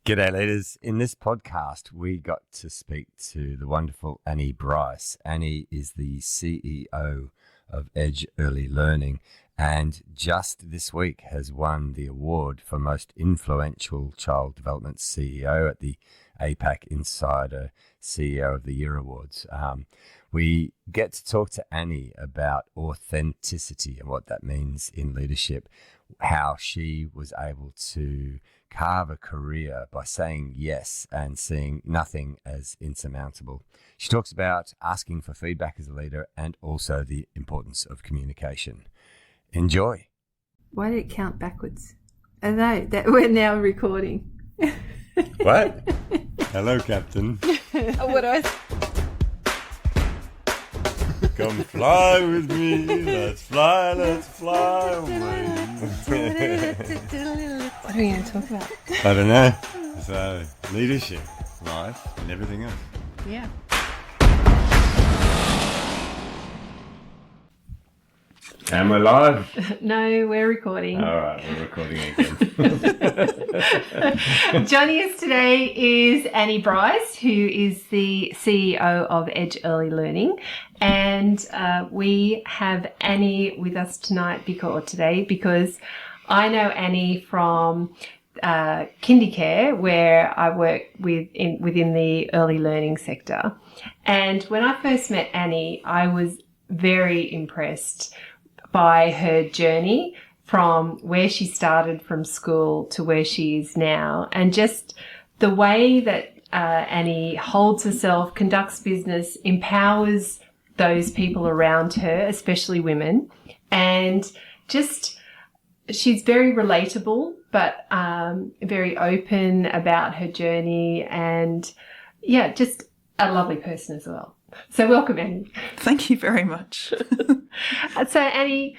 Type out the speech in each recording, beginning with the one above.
G'day, leaders. In this podcast, we got to speak to the wonderful Annie Bryce. Annie is the CEO of Edge Early Learning and just this week has won the award for Most Influential Child Development CEO at the APAC Insider CEO of the Year Awards. We get to talk to Annie about authenticity and what that means in leadership, how she was able to carve a career by saying yes and seeing nothing as insurmountable. She talks about asking for feedback as a leader and also the importance of communication. Enjoy. Why did it count backwards? I know that we're now recording. What? Hello, Captain. What do I? Come fly with me. Let's fly away. What are we going to talk about? I don't know. So, leadership, life, and everything else. Yeah. Am I live? No, we're recording. All right, we're recording again. Joining us today is Annie Bryce, who is the CEO of Edge Early Learning. And we have Annie with us today because I know Annie from Kindercare, where I work within the early learning sector. And when I first met Annie, I was very impressed by her journey from where she started from school to where she is now, and just the way that Annie holds herself, conducts business, empowers those people around her, especially women, and just she's very relatable, but very open about her journey, and yeah, just a lovely person as well. So welcome, Annie. Thank you very much. So Annie,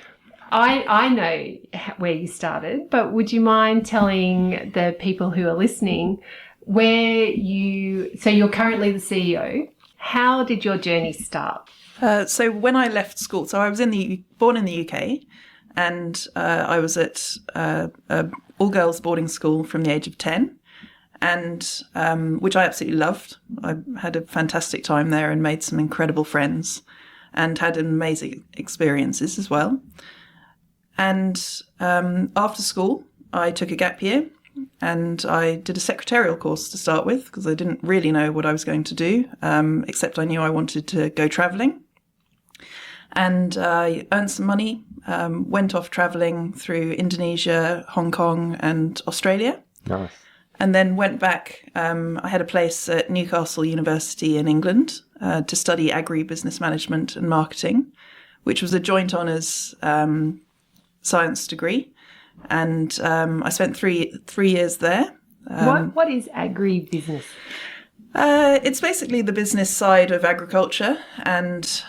I know where you started, but would you mind telling the people who are listening so you're currently the CEO. How did your journey start? So when I left school, so I was born in the UK, and I was at all-girls boarding school from the age of 10. And which I absolutely loved. I had a fantastic time there and made some incredible friends and had amazing experiences as well. And after school, I took a gap year and I did a secretarial course to start with because I didn't really know what I was going to do, except I knew I wanted to go travelling. And I earned some money, went off travelling through Indonesia, Hong Kong and Australia. Nice. And then went back. I had a place at Newcastle University in England to study agri-business management and marketing, which was a joint honours science degree. And I spent three years there. What is agri-business? It's basically the business side of agriculture, and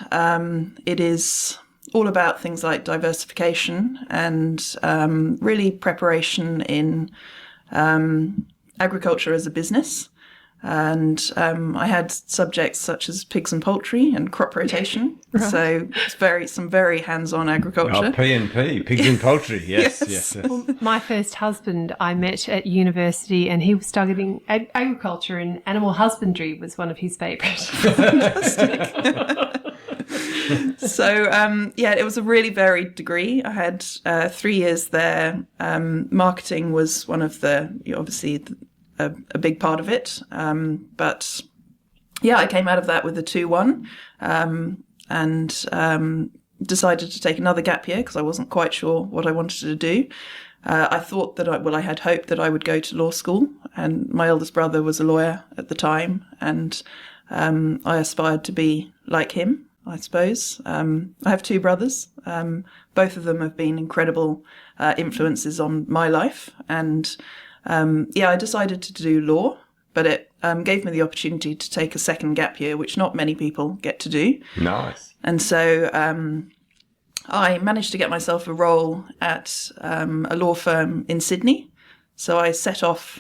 it is all about things like diversification and really preparation in agriculture as a business. And I had subjects such as pigs and poultry and crop rotation. Right. So it's some very hands-on agriculture. Oh, P&P, pigs and poultry, yes. Yes. Well, my first husband I met at university, and he was studying agriculture, and animal husbandry was one of his favourites. Fantastic. So, it was a really varied degree. I had 3 years there. Marketing was one of obviously a big part of it. But I came out of that with a 2-1 and decided to take another gap year because I wasn't quite sure what I wanted to do. I thought that I had hoped that I would go to law school, and my eldest brother was a lawyer at the time, and I aspired to be like him, I suppose. I have 2 brothers. Both of them have been incredible influences on my life. And I decided to do law, but it gave me the opportunity to take a second gap year, which not many people get to do. Nice. And so I managed to get myself a role at a law firm in Sydney. So I set off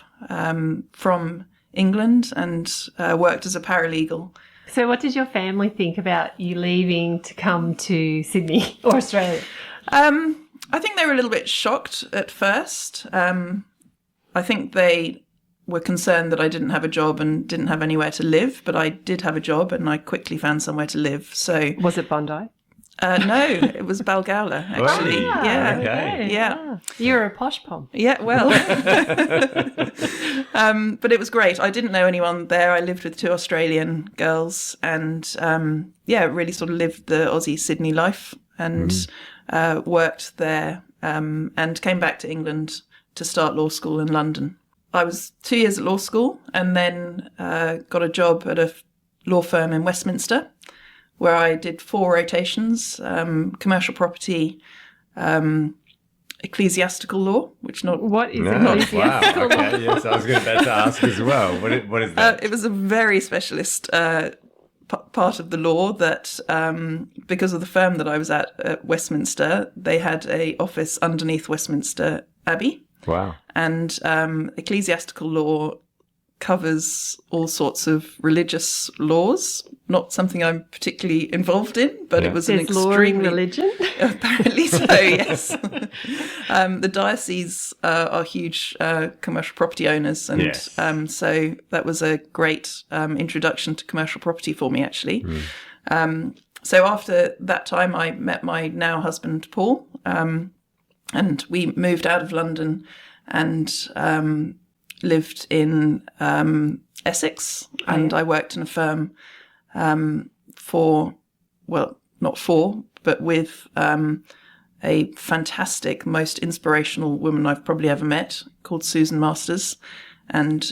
from England and worked as a paralegal. So what did your family think about you leaving to come to Sydney or Australia? I think they were a little bit shocked at first. I think they were concerned that I didn't have a job and didn't have anywhere to live, but I did have a job and I quickly found somewhere to live. So Was it Bondi? no, it was Balgowlah, actually. Wow. Yeah. Okay. Yeah. Ah, you're a posh pom. Yeah, well, but it was great. I didn't know anyone there. I lived with two Australian girls and, really sort of lived the Aussie Sydney life and worked there and came back to England to start law school in London. I was 2 years at law school and then got a job at a law firm in Westminster where I did 4 rotations, commercial property, ecclesiastical law, What is No. ecclesiastical Wow. law? Okay. Yes, I was about to ask as well. What is that? it was a very specialist part of the law that, because of the firm that I was at Westminster, they had a office underneath Westminster Abbey. Wow. And ecclesiastical law covers all sorts of religious laws. Not something I'm particularly involved in, but it was an There's law in extremely religion. apparently so. Yes, the diocese are huge commercial property owners, and Yes. so that was a great introduction to commercial property for me, actually. So after that time, I met my now husband Paul, and we moved out of London and lived in Essex, and I worked in a firm with a fantastic, most inspirational woman I've probably ever met called Susan Masters. And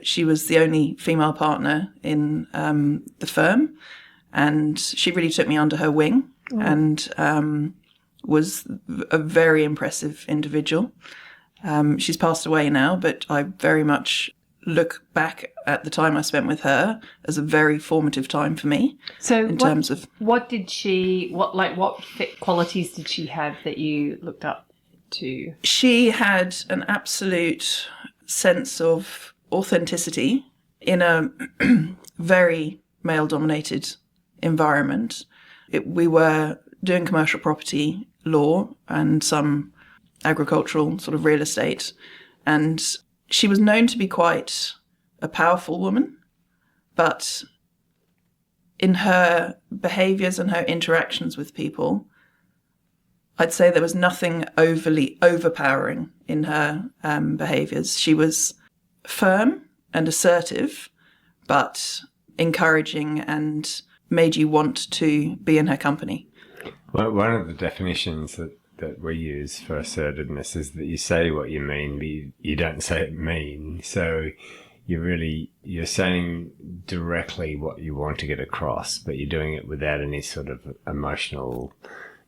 she was the only female partner in the firm. And she really took me under her wing and was a very impressive individual. She's passed away now, but I very much look back at the time I spent with her as a very formative time for me. So what qualities did she have that you looked up to? She had an absolute sense of authenticity in a very male-dominated environment. We were doing commercial property law and some agricultural sort of real estate, and she was known to be quite a powerful woman, but in her behaviours and her interactions with people, I'd say there was nothing overly overpowering in her behaviours. She was firm and assertive, but encouraging and made you want to be in her company. Well, one of the definitions that we use for assertiveness is that you say what you mean, but you don't say it mean. So you're saying directly what you want to get across, but you're doing it without any sort of emotional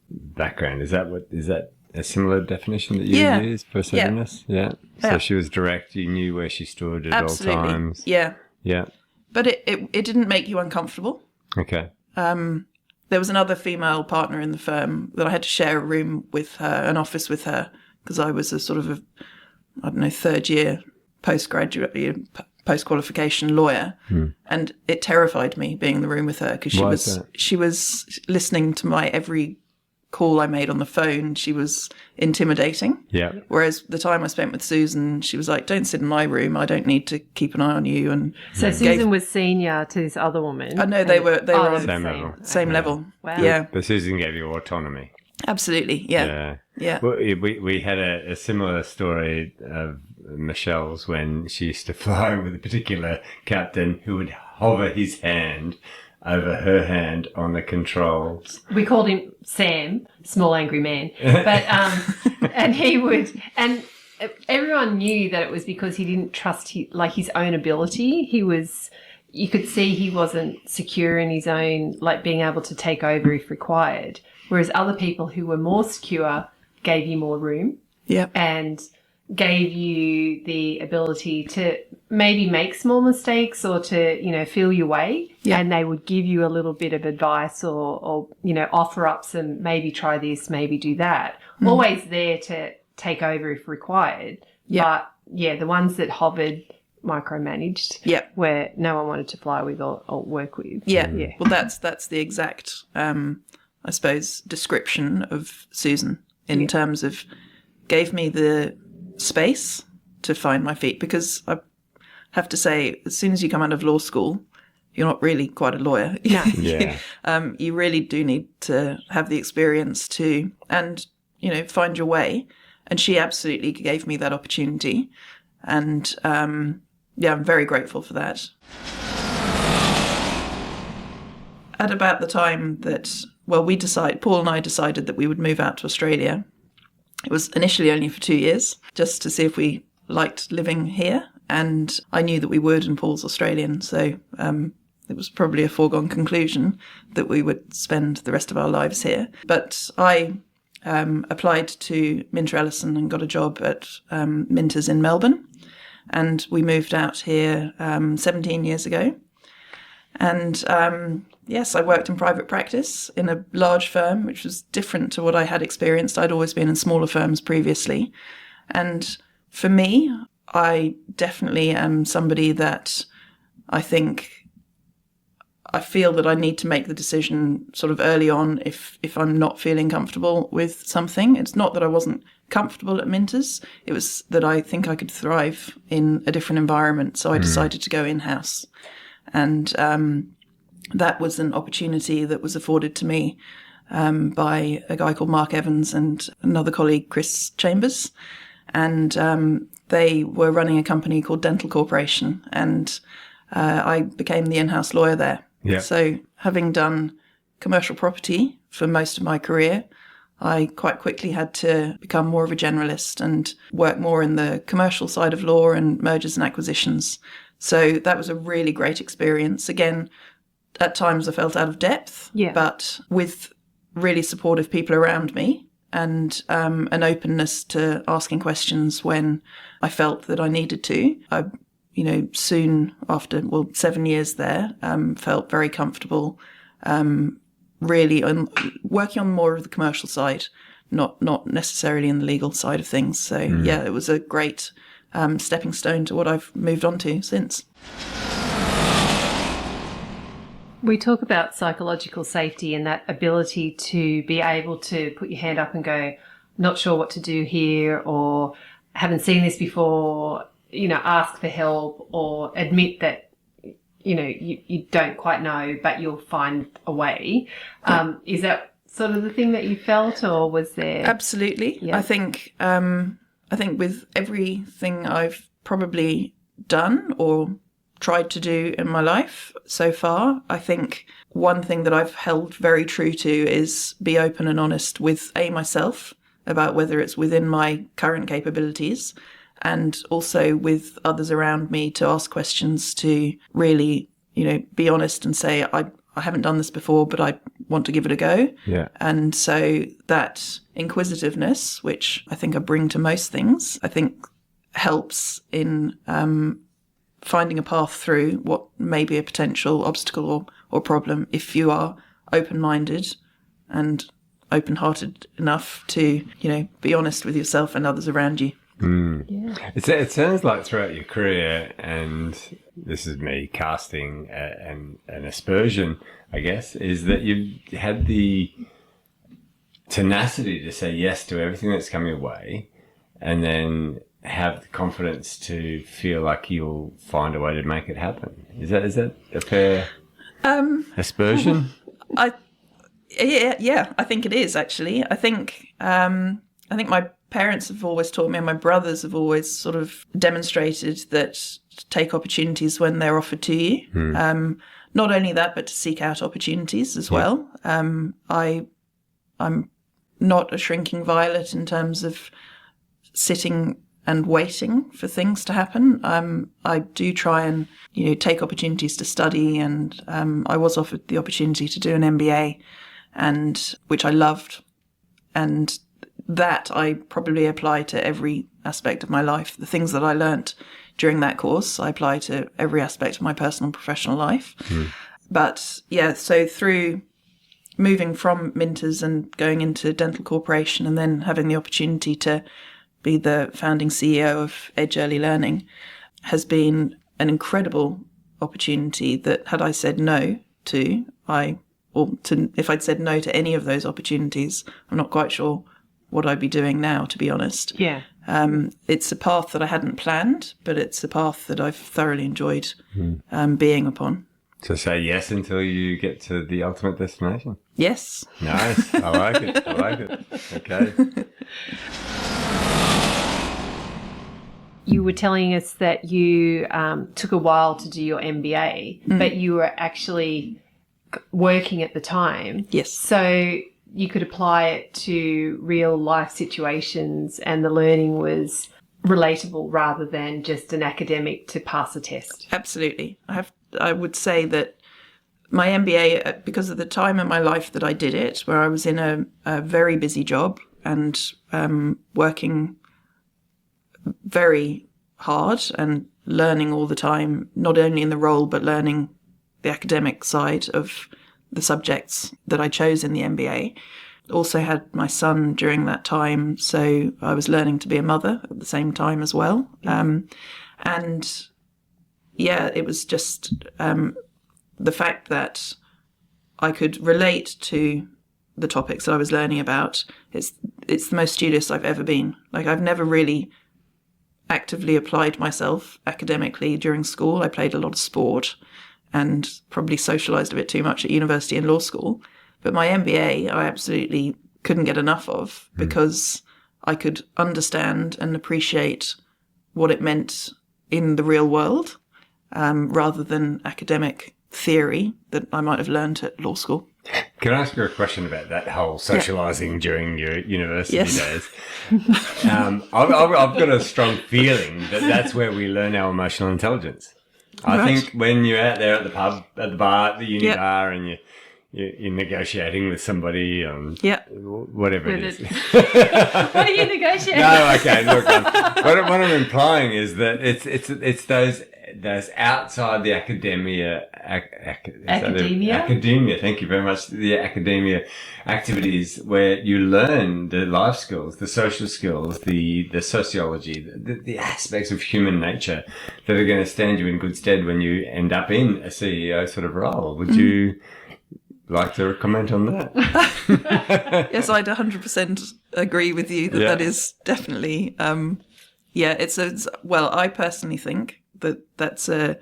background. Is that a similar definition that you use for assertiveness? Yeah. So she was direct. You knew where she stood at Absolutely. all times. Yeah. Yeah. But it didn't make you uncomfortable. Okay. There was another female partner in the firm that I had to share a room with her, an office with her, because I was a sort of third year post-qualification lawyer. And it terrified me being in the room with her because she was listening to my every call I made on the phone. She was intimidating. Yeah. Whereas the time I spent with Susan, she was like, don't sit in my room. I don't need to keep an eye on you. And so Susan was senior to this other woman. I know they were on Same level. Same level. Wow. Yeah. But Susan gave you autonomy. Absolutely. Yeah. Well, we had a similar story of Michelle's when she used to fly with a particular captain who would hover his hand over her hand on the controls. We called him Sam, small angry man. But and he would, and everyone knew that it was because he didn't trust his own ability. You could see he wasn't secure in his own, being able to take over if required. Whereas other people who were more secure gave you more room. Yeah. And gave you the ability to maybe make small mistakes or to, feel your way. Yeah. And they would give you a little bit of advice or offer up some, maybe try this, maybe do that. Always there to take over if required. Yeah. But the ones that hovered, micromanaged, where no one wanted to fly with or work with. Yeah. Well, that's the exact, I suppose, description of Susan in terms of gave me the space to find my feet, because have to say, as soon as you come out of law school, you're not really quite a lawyer. No. Yeah. You really do need to have the experience to, and, find your way. And she absolutely gave me that opportunity. And, I'm very grateful for that. At about the time that, Paul and I decided that we would move out to Australia. It was initially only for 2 years, just to see if we liked living here. And I knew that we would, and Paul's Australian, so it was probably a foregone conclusion that we would spend the rest of our lives here. But I applied to Minter Ellison and got a job at Minter's in Melbourne. And we moved out here 17 years ago. And yes, I worked in private practice in a large firm, which was different to what I had experienced. I'd always been in smaller firms previously. And for me, I definitely am somebody that I feel that I need to make the decision sort of early on if I'm not feeling comfortable with something. It's not that I wasn't comfortable at Minter's. It was that I think I could thrive in a different environment. So I decided to go in-house. And that was an opportunity that was afforded to me by a guy called Mark Evans and another colleague, Chris Chambers. And they were running a company called Dental Corporation. And I became the in-house lawyer there. Yeah. So having done commercial property for most of my career, I quite quickly had to become more of a generalist and work more in the commercial side of law and mergers and acquisitions. So that was a really great experience. Again, at times I felt out of depth, but with really supportive people around me and an openness to asking questions when I felt that I needed to. I soon after, 7 years there, felt very comfortable, really working on more of the commercial side, not necessarily in the legal side of things. So it was a great stepping stone to what I've moved on to since. We talk about psychological safety and that ability to be able to put your hand up and go, not sure what to do here, or haven't seen this before, ask for help, or admit that, you don't quite know, but you'll find a way. Is that sort of the thing that you felt, or was there? Absolutely. Yeah. I think with everything I've probably done or tried to do in my life so far, I think one thing that I've held very true to is be open and honest with myself about whether it's within my current capabilities, and also with others around me to ask questions, to really, be honest and say, I haven't done this before, but I want to give it a go. Yeah. And so that inquisitiveness, which I think I bring to most things, I think helps in finding a path through what may be a potential obstacle or problem if you are open-minded and open-hearted enough to, be honest with yourself and others around you. Yeah. It sounds like throughout your career, and this is me casting an aspersion, I guess, is that you've had the tenacity to say yes to everything that's come your way, and then have the confidence to feel like you'll find a way to make it happen. Is that a fair aspersion? Yeah, I think it is, actually. I think my parents have always taught me, and my brothers have always sort of demonstrated that take opportunities when they're offered to you. Not only that, but to seek out opportunities as well. I'm not a shrinking violet in terms of sitting and waiting for things to happen. I do try and, take opportunities to study, and I was offered the opportunity to do an MBA, and which I loved. And that I probably apply to every aspect of my life. The things that I learnt during that course, I apply to every aspect of my personal and professional life. But yeah, so through moving from Minter's and going into Dental Corporation, and then having the opportunity to be the founding CEO of Edge Early Learning, has been an incredible opportunity that, had I said no to, if I'd said no to any of those opportunities, I'm not quite sure what I'd be doing now, to be honest. Yeah. It's a path that I hadn't planned, but it's a path that I've thoroughly enjoyed being upon. So say yes until you get to the ultimate destination. Yes. Nice. I like it. I like it. Okay. You were telling us that you took a while to do your MBA, but you were actually working at the time. Yes. So you could apply it to real life situations and the learning was relatable rather than just an academic to pass a test. Absolutely. I would say that my MBA, because of the time in my life that I did it, where I was in a very busy job and working very hard and learning all the time, not only in the role, but learning the academic side of the subjects that I chose in the MBA. Also had my son during that time, so I was learning to be a mother at the same time as well. And yeah, it was just the fact that I could relate to the topics that I was learning about. It's the most studious I've ever been. Like, I've never really actively applied myself academically during school. I played a lot of sport and probably socialised a bit too much at university and law school. But my MBA, I absolutely couldn't get enough of because I could understand and appreciate what it meant in the real world rather than academic theory that I might have learned at law school. Can I ask you a question about that whole socialising during your university days? I've got a strong feeling that that's where we learn our emotional intelligence. I think when you're out there at the pub, at the bar, at the uni bar, and you're negotiating with somebody on whatever it is. What are you negotiating? No, okay, look. What I'm implying is that it's those outside the academia. Academia. Thank you very much. The academia activities where you learn the life skills, the social skills, the sociology, the aspects of human nature that are going to stand you in good stead when you end up in a CEO sort of role. Would you like to comment on that? Yes, I'd 100% agree with you that that is definitely, well, I personally think that that's a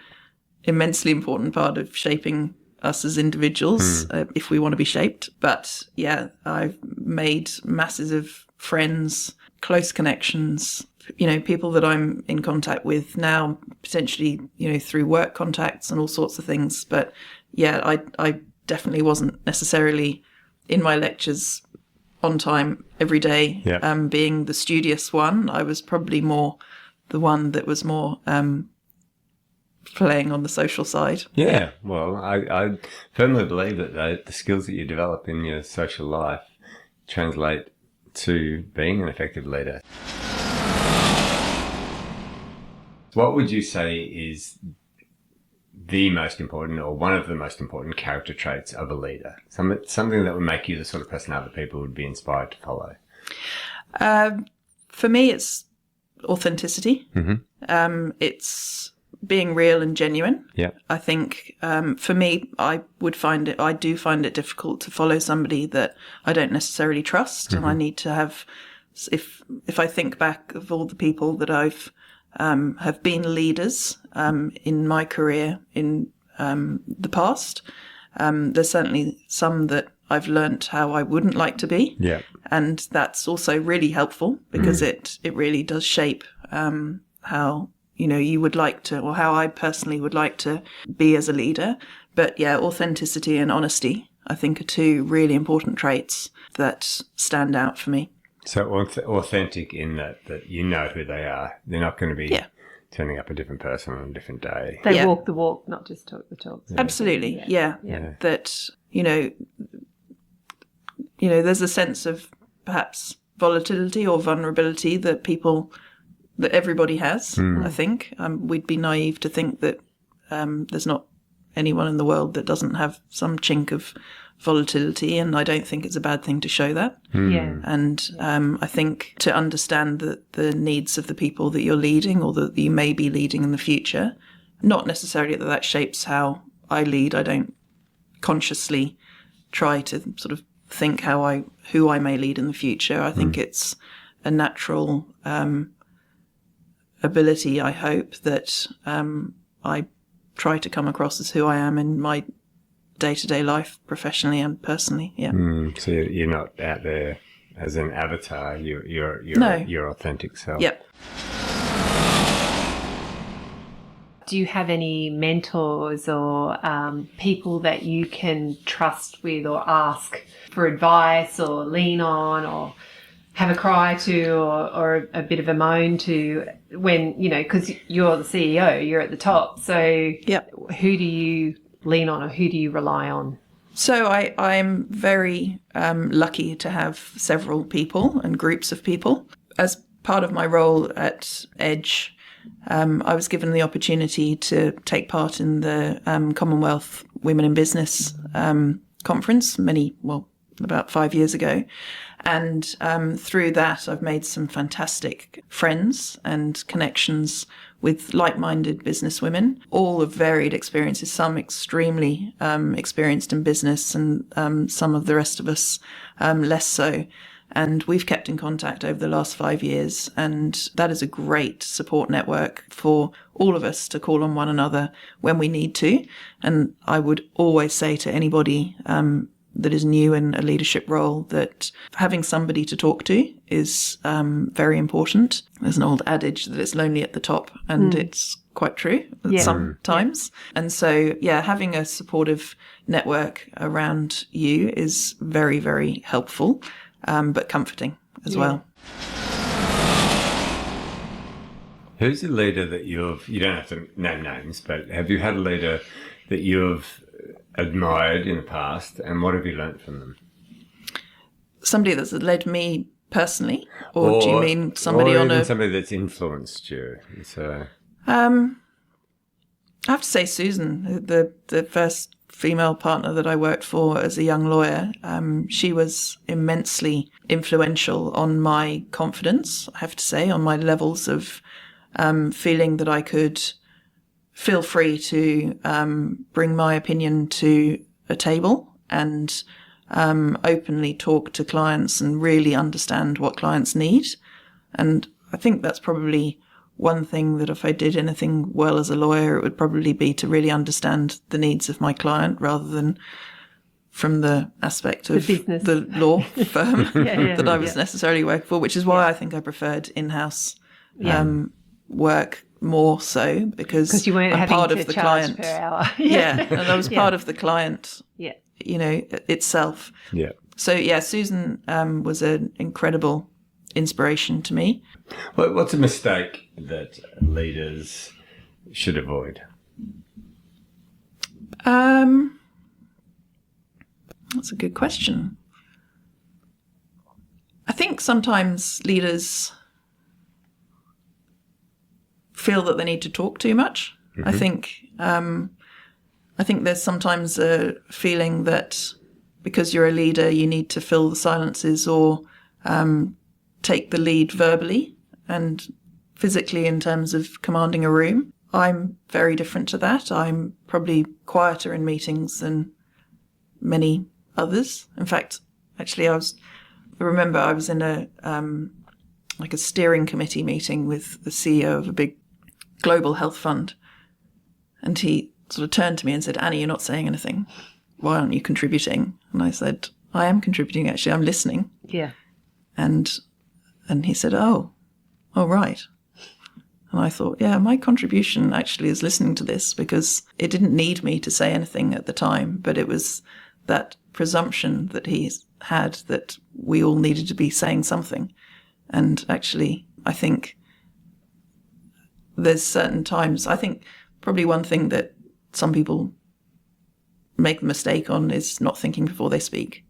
immensely important part of shaping us as individuals if we want to be shaped. But yeah, I've made masses of friends, close connections, people that I'm in contact with now, potentially, through work contacts and all sorts of things. But yeah, I definitely wasn't necessarily in my lectures on time every day, being the studious one. I was probably more the one that was more playing on the social side. Yeah, well, I firmly believe that the skills that you develop in your social life translate to being an effective leader. What would you say is the most important or one of the most important character traits of a leader? Something that would make you the sort of person other people would be inspired to follow? For me, it's authenticity. It's being real and genuine. Yeah. I think for me, I do find it difficult to follow somebody that I don't necessarily trust. And I need to have, if I think back of all the people that I've have been leaders in my career in the past, there's certainly some that I've learnt how I wouldn't like to be. Yeah. And that's also really helpful because it really does shape how you would like to, or how I personally would like to be as a leader. But yeah, authenticity and honesty, I think, are two really important traits that stand out for me. So authentic in that you know who they are. They're not going to be turning up a different person on a different day. They walk the walk, not just talk the talk. Yeah. Absolutely, yeah. That, there's a sense of perhaps volatility or vulnerability that everybody has, I think. We'd be naive to think that there's not anyone in the world that doesn't have some chink of volatility, and I don't think it's a bad thing to show that. Yeah. And I think to understand the needs of the people that you're leading or that you may be leading in the future, not necessarily that shapes how I lead. I don't consciously try to sort of think who I may lead in the future. I think it's a natural ability, I hope, that I try to come across as who I am in my day-to-day life, professionally and personally. Yeah. So you're not out there as an avatar. You're No. your authentic self. Yep. Do you have any mentors or people that you can trust with or ask for advice or lean on or have a cry to or a bit of a moan to when, because you're the CEO, you're at the top. So Yep. who do you lean on or who do you rely on? So I'm very lucky to have several people and groups of people. As part of my role at Edge, I was given the opportunity to take part in the Commonwealth Women in Business conference about 5 years ago. And through that, I've made some fantastic friends and connections with like-minded business women, all of varied experiences, some extremely experienced in business and some of the rest of us less so. And we've kept in contact over the last 5 years. And that is a great support network for all of us to call on one another when we need to. And I would always say to anybody that is new in a leadership role that having somebody to talk to is very important. There's an old adage that it's lonely at the top, and it's quite true sometimes. Yeah. And so, having a supportive network around you is very, very helpful. But comforting as well. Who's a leader that you don't have to name names, but have you had a leader that you've admired in the past, and what have you learnt from them? Somebody that's led me personally, or do you mean somebody somebody that's influenced you? So, I have to say Susan, the first female partner that I worked for as a young lawyer, she was immensely influential on my confidence, I have to say, on my levels of feeling that I could feel free to bring my opinion to a table and openly talk to clients and really understand what clients need. And I think that's probably one thing that if I did anything well as a lawyer, it would probably be to really understand the needs of my client rather than from the aspect of the law firm that I was necessarily working for, which is why I think I preferred in-house work more so because you weren't I'm having part to of the charge client. Per hour. And I was part of the client, itself. Yeah. So, Susan was an incredible inspiration to me. What's a mistake that leaders should avoid? That's a good question. I think sometimes leaders feel that they need to talk too much. Mm-hmm. I think there's sometimes a feeling that because you're a leader, you need to fill the silences or take the lead verbally and physically in terms of commanding a room. I'm very different to that. I'm probably quieter in meetings than many others. In fact, actually, I remember I was in a steering committee meeting with the CEO of a big global health fund, and he sort of turned to me and said, "Annie, you're not saying anything. Why aren't you contributing?" And I said, "I am contributing, actually. I'm listening." Yeah. And he said, "Oh, right." And I thought, my contribution actually is listening to this, because it didn't need me to say anything at the time, but it was that presumption that he had that we all needed to be saying something. And actually, I think there's certain times, I think probably one thing that some people make a mistake on is not thinking before they speak.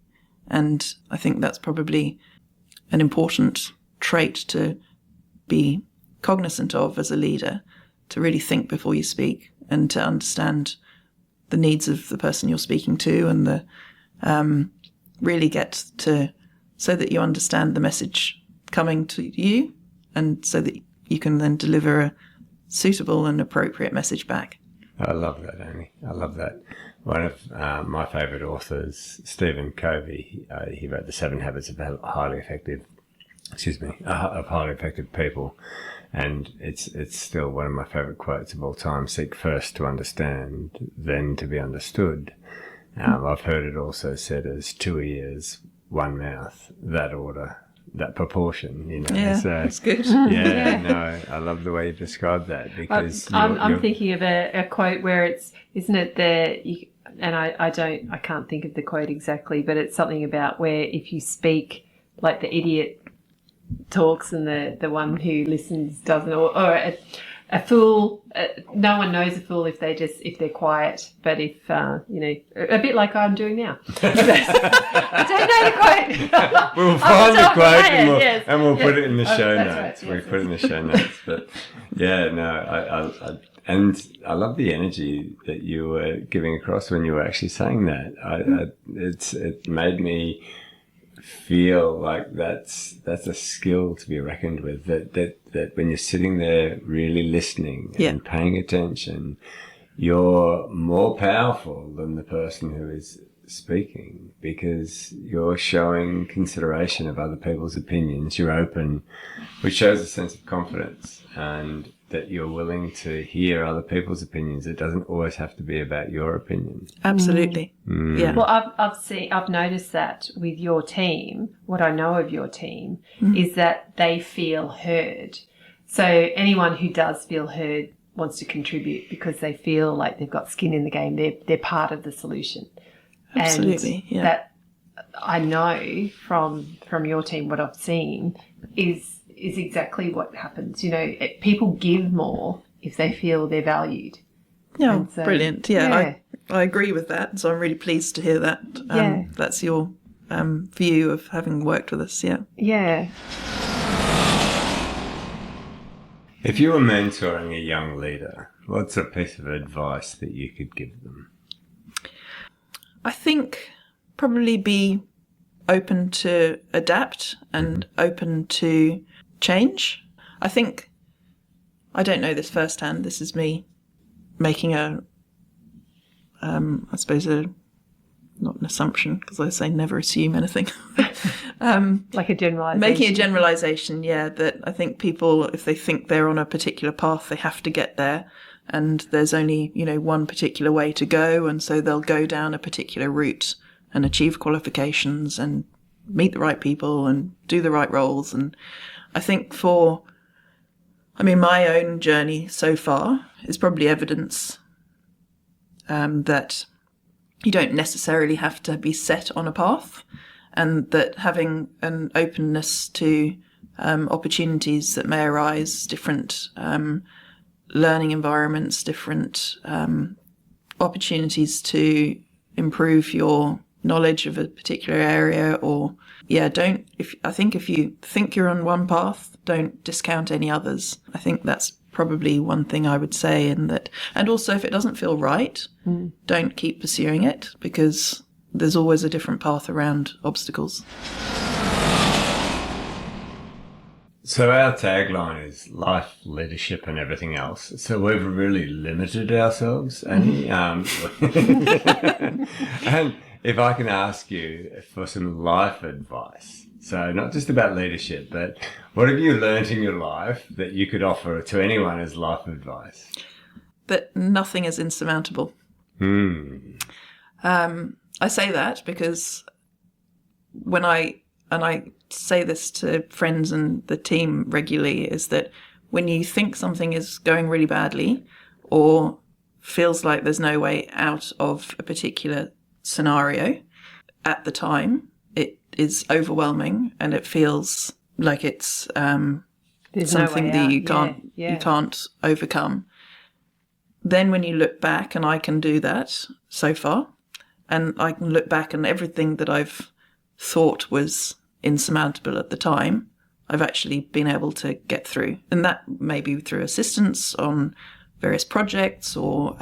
And I think that's probably an important trait to be cognizant of as a leader, to really think before you speak and to understand the needs of the person you're speaking to, and the really get to, so that you understand the message coming to you, and so that you can then deliver a suitable and appropriate message back. I love that, Annie. I love that. One of my favourite authors, Stephen Covey, he wrote The 7 Habits of Highly Effective of highly effective people. And it's still one of my favourite quotes of all time: seek first to understand, then to be understood. I've heard it also said as 2 ears, 1 mouth, that order, that proportion, Yeah, So, that's good. No, I love the way you described that, because I'm thinking of a quote where isn't it I can't think of the quote exactly, but it's something about where if you speak like the idiot talks and the one who listens doesn't, or a fool, no one knows a fool if they're quiet, but if a bit like I'm doing now. I don't know the quote. We'll find the quote and we'll put it in the show that's notes. right, We'll put it in the show notes. But I love the energy that you were giving across when you were actually saying that. It made me feel like that's a skill to be reckoned with, that when you're sitting there really listening and paying attention, you're more powerful than the person who is speaking, because you're showing consideration of other people's opinions. You're open, which shows a sense of confidence, and that you're willing to hear other people's opinions. It doesn't always have to be about your opinion. Absolutely. Yeah. Well, I've noticed that with your team. What I know of your team is that they feel heard. So anyone who does feel heard wants to contribute because they feel like they've got skin in the game. They're part of the solution. Absolutely. And that I know from your team, what I've seen is exactly what happens. People give more if they feel they're valued. Yeah, so, brilliant. Yeah. I agree with that. So I'm really pleased to hear that. That's your view of having worked with us. Yeah. Yeah. If you were mentoring a young leader, what's a piece of advice that you could give them? I think probably be open to adapt and open to change. I don't know this firsthand. This is me making not an assumption, because I say never assume anything. Like a generalization. Making a generalization, that I think people, if they think they're on a particular path, they have to get there, and there's only, one particular way to go, and so they'll go down a particular route and achieve qualifications and meet the right people and do the right roles. And I think my own journey so far is probably evidence that you don't necessarily have to be set on a path, and that having an openness to opportunities that may arise, different learning environments, different opportunities to improve your knowledge of a particular area, or if you think you're on one path, don't discount any others. I think that's probably one thing I would say, and also if it doesn't feel right, don't keep pursuing it, because there's always a different path around obstacles. So our tagline is life, leadership, and everything else. So we've really limited ourselves, Annie. And if I can ask you for some life advice, so not just about leadership, but what have you learned in your life that you could offer to anyone as life advice? That nothing is insurmountable. I say that because when I say this to friends and the team regularly, is that when you think something is going really badly or feels like there's no way out of a particular scenario, at the time it is overwhelming and it feels like it's something that you can't overcome. Then when you look back, and I can do that so far, and I can look back and everything that I've thought was insurmountable at the time, I've actually been able to get through. And that may be through assistance on various projects or,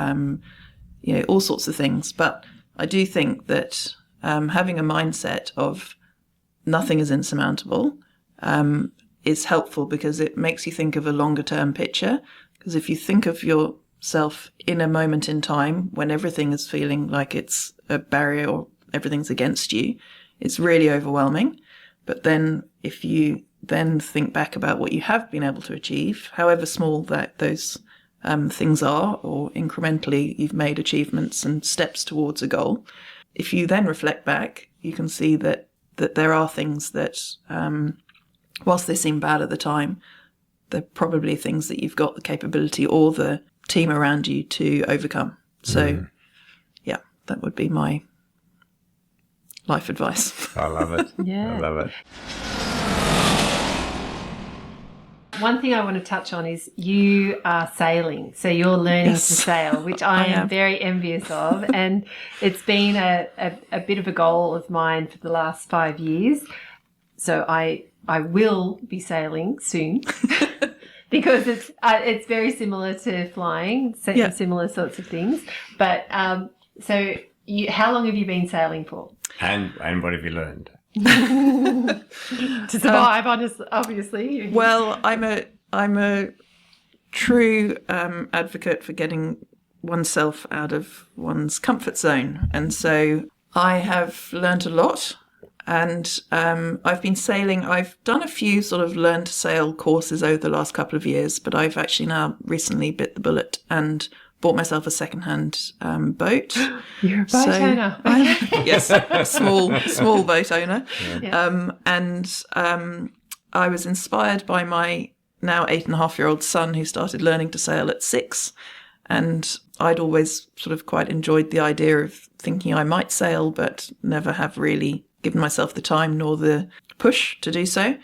all sorts of things. But I do think that having a mindset of nothing is insurmountable is helpful, because it makes you think of a longer term picture. Because if you think of yourself in a moment in time when everything is feeling like it's a barrier or everything's against you, it's really overwhelming. But then if you then think back about what you have been able to achieve, however small that those things are, or incrementally you've made achievements and steps towards a goal. If you then reflect back, you can see that there are things that, whilst they seem bad at the time, they're probably things that you've got the capability or the team around you to overcome. So, yeah, that would be my life advice. I love it. Yeah. I love it. One thing I want to touch on is you are sailing. So you're learning to sail, which I am very envious of. And it's been a bit of a goal of mine for the last 5 years. So I will be sailing soon because it's very similar to flying, similar sorts of things. But so how long have you been sailing for? And what have you learned? To survive, obviously. Well, I'm a true advocate for getting oneself out of one's comfort zone, and so I have learned a lot. And I've been sailing. I've done a few sort of learn to sail courses over the last couple of years, but I've actually now recently bit the bullet and bought myself a second-hand boat. You're a boat owner. Yes, a small boat owner. Yeah. And I was inspired by my now 8.5-year-old son, who started learning to sail at 6. And I'd always sort of quite enjoyed the idea of thinking I might sail, but never have really given myself the time nor the push to do so.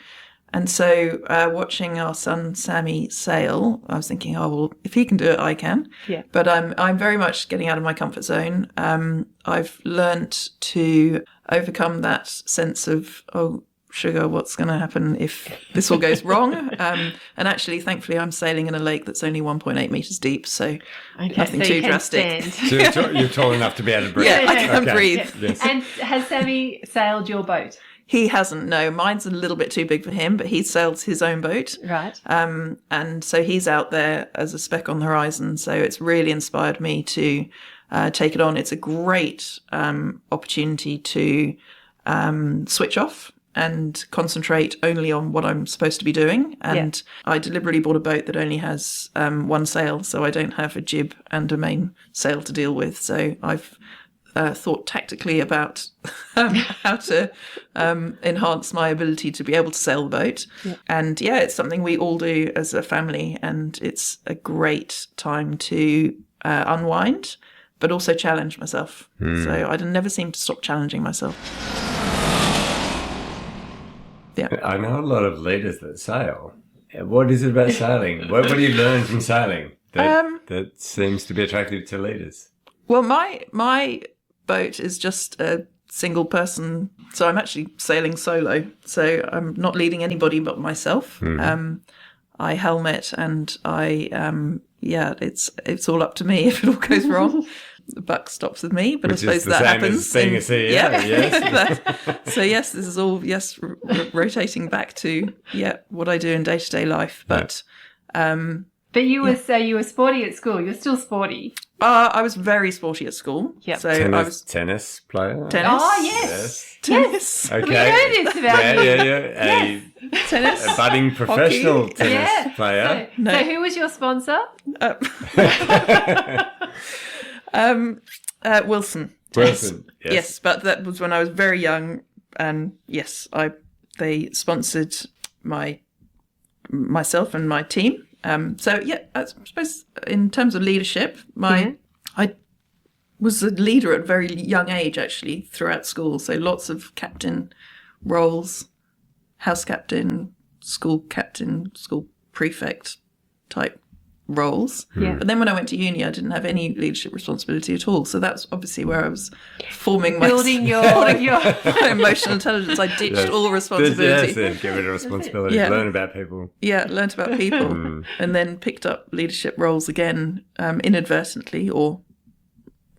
And so watching our son Sammy sail, I was thinking, oh, well, if he can do it, I can. Yeah. But I'm very much getting out of my comfort zone. I've learnt to overcome that sense of, oh, sugar, what's going to happen if this all goes wrong? And actually, thankfully, I'm sailing in a lake that's only 1.8 metres deep, so nothing too drastic. So you're tall enough to be able to breathe. Yeah, I can breathe. Yeah. Yes. And has Sammy sailed your boat? He hasn't, no. Mine's a little bit too big for him, but he sails his own boat. Right. And so he's out there as a speck on the horizon. So it's really inspired me to take it on. It's a great opportunity to switch off and concentrate only on what I'm supposed to be doing. And I deliberately bought a boat that only has one sail, so I don't have a jib and a main sail to deal with. So I've thought tactically about how to enhance my ability to be able to sail the boat. Yeah. And it's something we all do as a family, and it's a great time to unwind, but also challenge myself. So I never seem to stop challenging myself. Yeah. I know a lot of leaders that sail. What is it about sailing? What do you learn from sailing that seems to be attractive to leaders? Well, my boat is just a single person, so I'm actually sailing solo. So I'm not leading anybody but myself. I helmet, and it's all up to me if it all goes wrong. The buck stops with me, but Which I suppose that happens. As being a CEO, yes. So yes, this is all rotating back to what I do in day-to-day life. But you were sporty at school. You're still sporty. I was very sporty at school. Yeah. So I was tennis player. Tennis. Oh yes. Tennis. Okay. We know this about you. Yeah. Tennis. A budding professional tennis player. So who was your sponsor? Wilson. Wilson. Yes, but that was when I was very young, and yes, they sponsored myself and my team. I suppose in terms of leadership, I was a leader at a very young age, actually, throughout school. So lots of captain roles, house captain, school prefect type roles. Yeah. But then when I went to uni, I didn't have any leadership responsibility at all. So that's obviously where I was forming building your emotional intelligence. I ditched all responsibility. Yes, get rid of responsibility. Yeah. Learn about people. Yeah, learnt about people, and then picked up leadership roles again, inadvertently, or.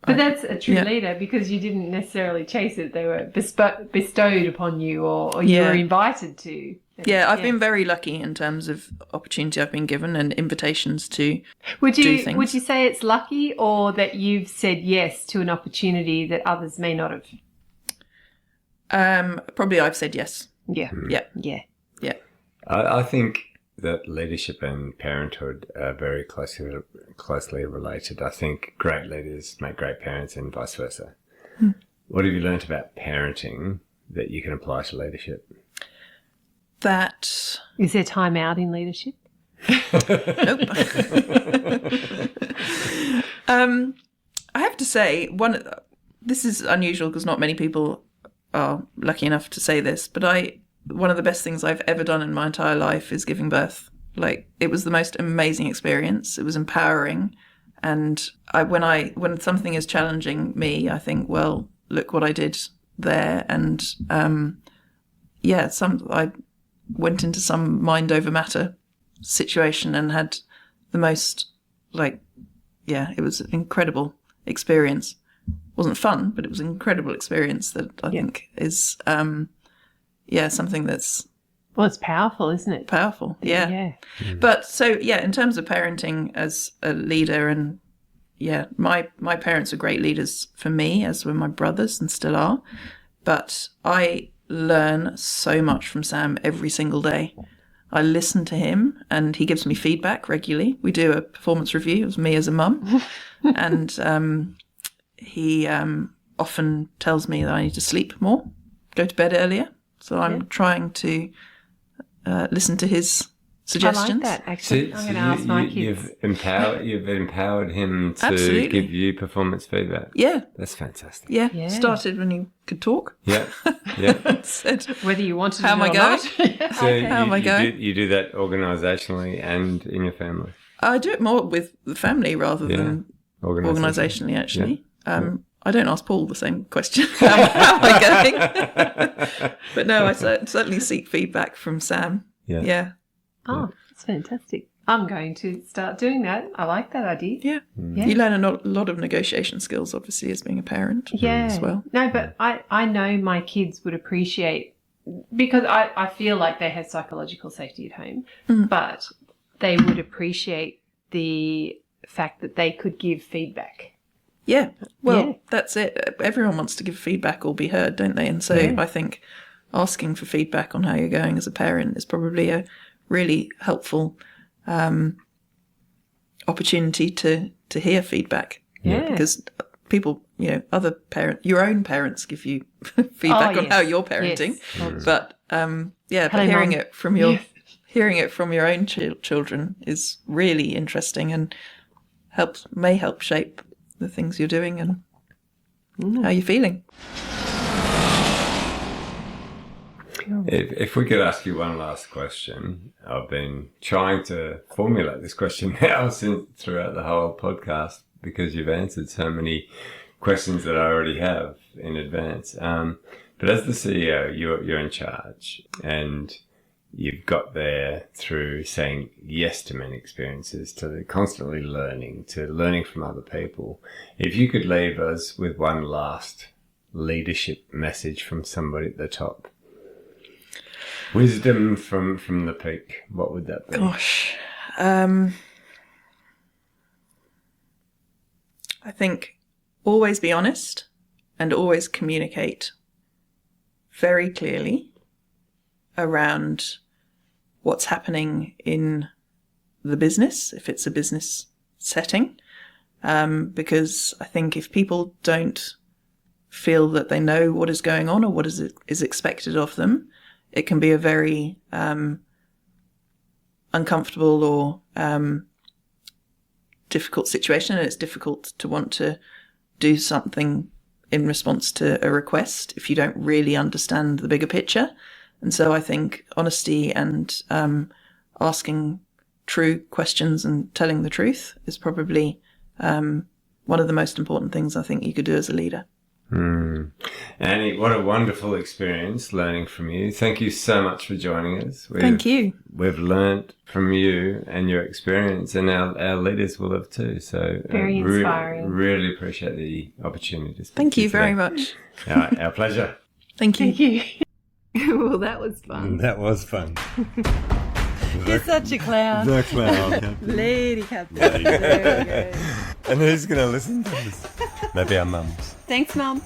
But that's a true leader, because you didn't necessarily chase it; they were bestowed upon you, or you were invited to. Yeah, I've been very lucky in terms of opportunity I've been given and invitations to do things. Would you say it's lucky, or that you've said yes to an opportunity that others may not have? Probably I've said yes. Yeah. Yeah. Yeah. Yeah. I think that leadership and parenthood are very closely related. I think great leaders make great parents and vice versa. What have you learnt about parenting that you can apply to leadership? That... Is there time out in leadership? Nope. I have to say, this is unusual because not many people are lucky enough to say this, but one of the best things I've ever done in my entire life is giving birth. Like, it was the most amazing experience. It was empowering. And when something is challenging me, I think, well, look what I did there. And I went into some mind over matter situation and had the most, it was an incredible experience. It wasn't fun, but it was an incredible experience that I think is, something that's... Well, it's powerful, isn't it? Powerful, yeah. But in terms of parenting as a leader, and my parents are great leaders for me, as were my brothers and still are. But I learn so much from Sam every single day. I listen to him and he gives me feedback regularly. We do a performance review of me as a mum. And he often tells me that I need to sleep more, go to bed earlier. So I'm trying to listen to his suggestions. I like that, actually. I'm going to ask my kids. You've empowered him to Absolutely. give you performance feedback. Yeah. That's fantastic. Yeah. Started when he could talk. Yeah. Said, whether you wanted to how am I going? So How am I going? You do that organisationally and in your family? I do it more with the family rather than organisationally, actually. Yeah. I don't ask Paul the same question. How am I going? But no, I certainly seek feedback from Sam. Yeah. Oh, that's fantastic. I'm going to start doing that. I like that idea. Yeah. You learn a lot of negotiation skills, obviously, as being a parent as well. No, but I know my kids would appreciate, because I feel like they have psychological safety at home, but they would appreciate the fact that they could give feedback. Yeah. Well, that's it. Everyone wants to give feedback or be heard, don't they? And so I think asking for feedback on how you're going as a parent is probably a really helpful opportunity to hear feedback. Yeah. Because people, your own parents give you feedback on how you're parenting. Yes. But hearing it from your own children is really interesting and may help shape the things you're doing and how you're feeling. If we could ask you one last question, I've been trying to formulate this question now throughout the whole podcast because you've answered so many questions that I already have in advance. But as the CEO, you're in charge and you've got there through saying yes to many experiences, to constantly learning, to learning from other people. If you could leave us with one last leadership message from somebody at the top, wisdom from the peak, what would that be? Gosh. I think always be honest and always communicate very clearly around what's happening in the business, if it's a business setting. Because I think if people don't feel that they know what is going on or what is expected of them, it can be a very uncomfortable or difficult situation, and it's difficult to want to do something in response to a request if you don't really understand the bigger picture. And so I think honesty and asking true questions and telling the truth is probably one of the most important things I think you could do as a leader. Annie, what a wonderful experience learning from you. Thank you so much for joining us. Thank you. We've learnt from you and your experience, and our leaders will have too. So very inspiring. Really appreciate the opportunity to speak Thank to you today. very much. Our pleasure. Thank you. Thank you. Well, that was fun. That was fun. You're such a clown. The clown. Lady Captain. There we go. And who's going to listen to this? Maybe our mums. Thanks, Mum.